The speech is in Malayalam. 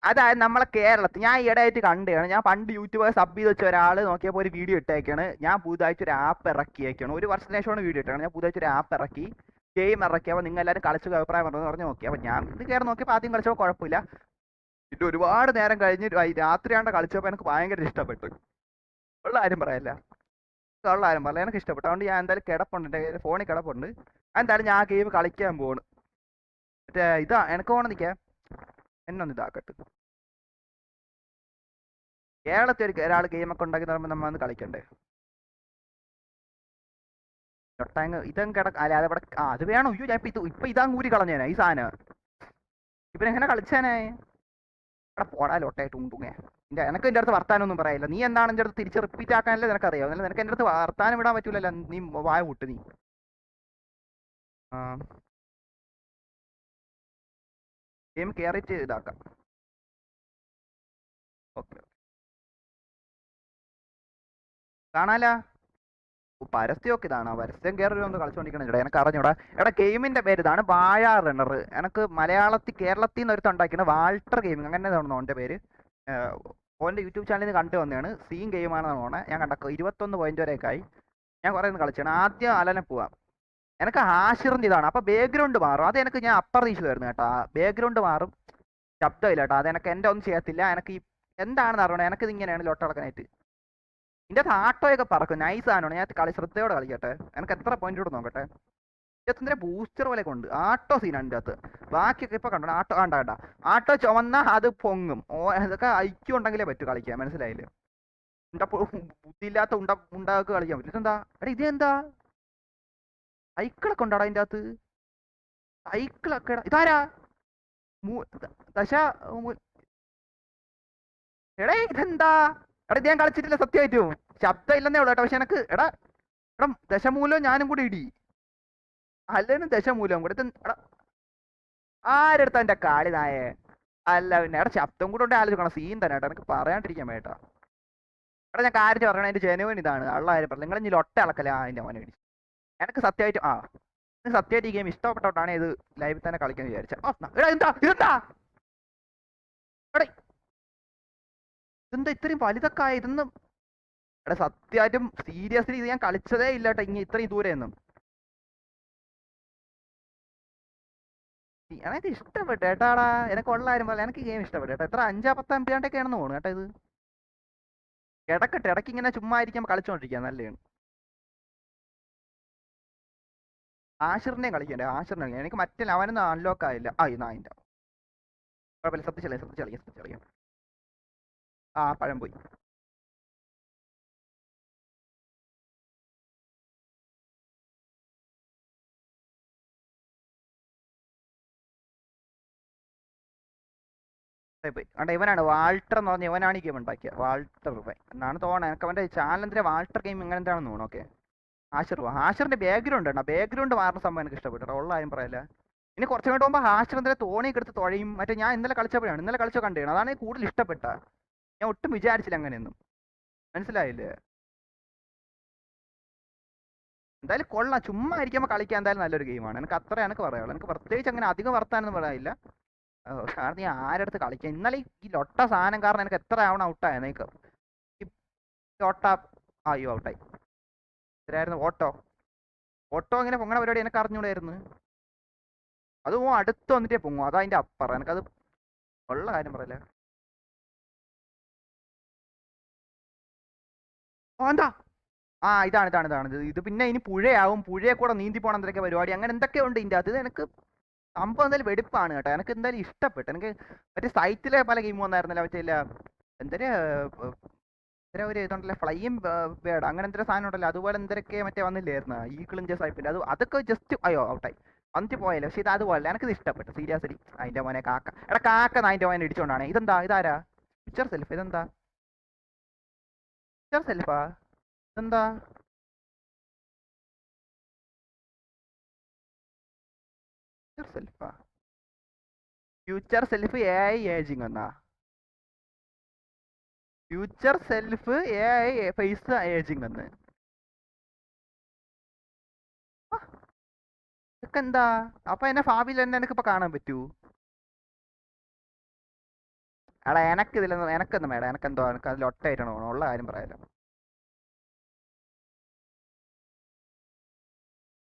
അതായത് നമ്മളെ കേരളത്തിൽ ഞാൻ ഈയിടെയായിട്ട് കണ്ടാണ്. ഞാൻ പണ്ട് യൂട്യൂബർ സബ് ചെയ്ത് വെച്ച ഒരാൾ നോക്കിയപ്പോൾ ഒരു വീഡിയോ ഇട്ടേക്കാണ്. ഞാൻ പുതുതായിട്ട് ഒരു ആപ്പ് ഇറക്കിയേക്കാണ്. ഒരു വർഷത്തിന് ശേഷമാണ് വീഡിയോ ഇട്ടാണ്. ഞാൻ പുതുതായിട്ട് ഒരു ആപ്പ് ഇറക്കി, ഗെയിം ഇറക്കിയപ്പോൾ നിങ്ങൾ എല്ലാവരും കളിച്ച അഭിപ്രായം പറഞ്ഞു നോക്കി. അപ്പോൾ ഞാൻ ഇത് കയറി നോക്കിയപ്പോൾ ആദ്യം കളിച്ചപ്പോൾ കുഴപ്പമില്ല. പിന്നെ ഒരുപാട് നേരം കഴിഞ്ഞ് രാത്രിയാണ്ട് കളിച്ചപ്പോൾ എനിക്ക് ഭയങ്കര ഇഷ്ടപ്പെട്ടു. ഉള്ള കാര്യം പറയല്ല, ഉള്ള കാര്യം പറയല, എനിക്ക് ഇഷ്ടപ്പെട്ടു. അതുകൊണ്ട് ഞാൻ എന്തായാലും കിടപ്പുണ്ട്, എൻ്റെ ഫോണിൽ കിടപ്പുണ്ട്. എന്തായാലും ഞാൻ ആ ഗെയിം കളിക്കാൻ പോണ്. മറ്റേ ഇതാ എനിക്ക് പോകണം നിൽക്കാം, എന്നൊന്ന് ഇതാക്കട്ടെ. കേരളത്തിൽ ഒരാൾ ഗെയിമൊക്കെ ഉണ്ടാക്കി തരുമ്പോൾ നമ്മൾ ഒന്ന് കളിക്കണ്ടേ? തൊട്ടാങ് ഇതും അല്ല അതവിടെ അത് വേണം. അയ്യോ ഞാൻ ഇപ്പൊ ഇതാ ഊരി കളഞ്ഞേനെ ഈ സാധനം. ഇവനെങ്ങനെ കളിച്ചേനെ? അവിടെ പോടാ ലോട്ടായിട്ട് ഉണ്ടുങ്ങേ. എനക്ക് എൻ്റെ അടുത്ത് വർത്താനൊന്നും പറയില്ല. നീ എന്താണ് എൻ്റെ അടുത്ത് തിരിച്ച് റിപ്പീറ്റ് ആക്കാനല്ലേ നിനക്കറിയാം. എന്നാലും നിനക്ക് എൻ്റെ അടുത്ത് വർത്താനം വിടാൻ പറ്റൂലല്ലോ. നീ വായ വിട്ട് നീ. ഗെയിം കയറിയിട്ട് ഇതാക്കാം. ഓക്കെ, കാണാലാ. പരസ്യമൊക്കെ ഇതാണ്. പരസ്യം കയറി ഒന്ന് കളിച്ചോണ്ടിരിക്കണം. എനിക്ക് അറിഞ്ഞൂടാ. എടാ ഗെയിമിന്റെ പേര് ഇതാണ്, വാഴ റണ്ണർ. എനിക്ക് മലയാളത്തിൽ കേരളത്തിൽ നിന്ന് ഒരുത്തം ഉണ്ടാക്കിയാണ് വാൾട്ടർ ഗെയിമിംഗ്, അങ്ങനെ തോന്നുന്നു അവൻ്റെ പേര്. ഓൻ്റെ യൂട്യൂബ് ചാനലിൽ നിന്ന് കണ്ടു വന്നതാണ്. സീൻ ഗെയിമാണെന്ന് തോന്നുന്നത്. ഞാൻ കണ്ട 21 പോയിന്റ് വരെയൊക്കെ ആയി. ഞാൻ കുറേ ഒന്ന് കളിച്ചാണ്. ആദ്യം അലനെ പോവാം. എനിക്ക് ഹാഷിറിൻ്റെ ഇതാണ്. അപ്പോൾ ബാക്ക്ഗ്രൗണ്ട് മാറും. അത് എനിക്ക് ഞാൻ അപ്രതീക്ഷിതമായിരുന്നു കേട്ടോ. ബാക്ക്ഗ്രൗണ്ട് മാറും, ശബ്ദമില്ല കേട്ടോ. അത് എനിക്ക് എൻ്റെ ഒന്നും ചെയ്യത്തില്ല. എനിക്ക് ഈ എന്താണെന്ന് അറിയണം. എനിക്കിത് ഇങ്ങനെയാണ് ലൊട്ടടക്കാനായിട്ട്. ഇതിൻ്റെ അകത്ത് ആട്ടോയൊക്കെ പറക്കും. നൈസ് ആണ്. ഞാൻ ശ്രദ്ധയോടെ കളിക്കട്ടെ. എനിക്ക് എത്ര പോയിന്റ് കൂടെ നോക്കട്ടെ. ഇതിൻ്റെ ബൂസ്റ്റർ പോലെ കൊണ്ട് ആട്ടോ സീനാണ് ഇതിൻ്റെ അകത്ത്. ബാക്കിയൊക്കെ ഇപ്പൊ കണ്ടോ. ആട്ടോ കണ്ട ആട്ടോ ചുവന്ന അത് പൊങ്ങും. ഇതൊക്കെ ഐക്യം ഉണ്ടെങ്കിലേ പറ്റൂ കളിക്കാൻ, മനസ്സിലായില്ലേ? ബുദ്ധിയില്ലാത്ത ഉണ്ടാക്കി കളിക്കാൻ പറ്റും. ഇതെന്താ എടാ, ഇതെന്താ സൈക്കിളൊക്കെ ഉണ്ടാടാ അതിൻ്റെ അകത്ത്? സൈക്കിളൊക്കെ ഇതാരാ? ദശ എടേ ഇതെന്താ? എടാ ഇത് ഞാൻ കളിച്ചിട്ടില്ല സത്യമായിട്ടും. ശബ്ദം ഇല്ലെന്നേ ഉള്ളൂ കേട്ടോ. പക്ഷെ എനിക്ക് എടാ എടാ ദശമൂലം ഞാനും കൂടി ഇടി. അല്ലേനും ദശമൂലം കൂടെ എടാ ആരെടുത്ത എന്റെ കാളി നായേ? അല്ല പിന്നെ എടാ ശബ്ദം കൂടെ ഉണ്ട് ആലോചിക്കണം. സീൻ തന്നെ കേട്ടോ. എനിക്ക് പറയാണ്ടിരിക്കാൻ വേട്ടാ. എടാ ഞാൻ കാര്യം പറയണ അതിന്റെ ജനുവൻ ഇതാണ്. ഉള്ള കാര്യം പറഞ്ഞു. നിങ്ങൾ ഇനി ഒറ്റ അളക്കല അതിന്റെ മോനെ ഇടിച്ചു. എനിക്ക് സത്യമായിട്ട് സത്യമായിട്ട് ഈ ഗെയിം ഇഷ്ടപ്പെട്ടോട്ടാണ് ഇത് ലൈവിൽ തന്നെ കളിക്കാൻ വിചാരിച്ച. എന്താ ഇതെന്താ എടാ ഇതെന്താ ഇത്രയും വലുതൊക്കെ ആയ ഇതൊന്നും? എടാ സത്യമായിട്ടും സീരിയസ്ലി ഇത് ഞാൻ കളിച്ചതേ ഇല്ല കേട്ടോ ഇങ്ങനെ ഇത്രയും ദൂരെ ഒന്നും. എനിക്ക് ഇഷ്ടപ്പെട്ടു കേട്ടാടാ. എനിക്ക് ഉള്ളാരും പോലെ എനിക്ക് ഗെയിം ഇഷ്ടപ്പെട്ടു കേട്ടോ. എത്ര 5-10 MB ആണെന്ന് തോന്നുന്നു കേട്ടോ. ഇത് കിടക്കട്ടെ, ഇടയ്ക്ക് ഇങ്ങനെ ചുമ്മാ ഇരിക്കുമ്പോൾ കളിച്ചോണ്ടിരിക്കുക നല്ലതാണ്. ആഷിറിനെയും കളിക്കണ്ടേ? ആഷിറിനെ കളിക്കാം. എനിക്ക് മറ്റേ അവനൊന്നും അൺലോക്ക് ആയില്ല. അതിന്റെ കുഴപ്പമില്ല. ശ്രദ്ധിച്ചളിയാം. പഴം പോയി. പോയി കണ്ട ഇവനാണ് വാൾട്ടർ എന്ന് പറഞ്ഞ ഇവനാണ് ഈ ഗെയിം ഉണ്ടാക്കിയ വാൾട്ടർ എന്നാണ് തോന്നുന്നത്. എനിക്ക് അവന്റെ ചാനലിന്റെ വാൾട്ടർ ഗെയിം ഇങ്ങനെ എന്താണെന്ന് തോന്നുന്നു. ഓക്കെ, ഹാഷിറിന്റെ ബാക്ക്ഗ്രൗണ്ട് ഉണ്ട്. ബാക്ക്ഗ്രൗണ്ട് മാറുന്ന സംഭവം എനിക്ക് ഇഷ്ടപ്പെട്ടു. ഉള്ള കാര്യം പറയല്ല. ഇനി കുറച്ചു മിനിറ്റ് മുമ്പ് ഹാഷിറിന്റെ തോണിയൊക്കെ എടുത്ത് തുഴയും. മറ്റേ ഞാൻ ഇന്നലെ കളിച്ചോ കണ്ടതാണ്. അതാണ് കൂടുതൽ ഇഷ്ടപ്പെട്ട. ഞാൻ ഒട്ടും വിചാരിച്ചില്ല അങ്ങനെയൊന്നും. മനസ്സിലായില്ലേ? എന്തായാലും കൊള്ളാം. ചുമ്മാ ഇരിക്കുമ്പോൾ കളിക്കാൻ എന്തായാലും നല്ലൊരു ഗെയിമാണ്. എനിക്ക് എനിക്ക് പറയാനുള്ളൂ. എനിക്ക് പ്രത്യേകിച്ച് അങ്ങനെ അധികം വർത്താനൊന്നും പറയാനില്ല. കാരണം നീ ആരെടുത്ത് കളിക്കാം. ഇന്നലെ ഈ ലൊട്ട സാധനം കാരണം എനിക്ക് എത്ര ആവണം ഔട്ടായ നിനക്ക്. ഈ ലൊട്ട അയ്യോ ഔട്ടായി. ഇതായിരുന്നു ഓട്ടോ ഇങ്ങനെ പൊങ്ങണ പരിപാടി എനിക്ക് അറിഞ്ഞൂടായിരുന്നു. അത് അടുത്ത് വന്നിട്ടേ പൊങ്ങും. അതാ അതിന്റെ അപ്പുറം. എനിക്കത് ഉള്ള കാര്യം പറയല്ലേ. എന്താ ഇതാണ് ഇത്. പിന്നെ ഇനി പുഴയാവും. പുഴയെ കൂടെ നീന്തി പോകണം എന്തൊക്കെ പരിപാടി അങ്ങനെ എന്തൊക്കെ ഉണ്ട് ഇതിൻ്റെ അത്. എനിക്ക് സംഭവം എന്തായാലും വെടിപ്പാണ് കേട്ടോ. എനിക്ക് എന്തായാലും ഇഷ്ടപ്പെട്ടു. എനിക്ക് മറ്റേ സൈറ്റിലെ പല ഗെയിം വന്നായിരുന്നല്ലോ. മറ്റേ എന്തൊരു ഒരു ഇതുണ്ടല്ലോ ഫ്ലൈയും ബേഡ് അങ്ങനെ എന്തൊരു സാധനം ഉണ്ടല്ലോ. അതുപോലെ എന്തൊക്കെ മറ്റേ വന്നില്ലായിരുന്നു ഈക്കിളിൻ്റെ സൈപ്പിൻ്റെ അതൊക്കെ ജസ്റ്റ് അയ്യോ ഔട്ടായി വന്നിട്ട് പോയല്ലോ. പക്ഷെ ഇത് അതുപോലെ എനിക്കിത് ഇഷ്ടപ്പെട്ടു സീരിയസ്ലി. അതിൻ്റെ മോനെ കാക്ക എടാ കാക്ക അതിൻ്റെ മോനെ ഇടിച്ചോണ്ടാണ്. ഇതാരാ? Picture self. ഇതെന്താ പിക്ചർ സെൽഫാ? ഇതെന്താ സെൽഫാ? ഫ്യൂച്ചർ സെൽഫ് AI ഏജിങ് എന്നാ? Future self AI face ageing എന്ന്? ഇതൊക്കെ എന്താ? അപ്പൊ എന്നെ ഭാവിയിൽ തന്നെ എനിക്കിപ്പോ കാണാൻ പറ്റൂ? എടാ എനക്കൊന്നും വേണ്ട, എനക്കെന്തോ എനക്ക് അതിൽ ഒറ്റ ആയിട്ടാണ് പോകണം, ഉള്ള കാര്യം പറയാലോ.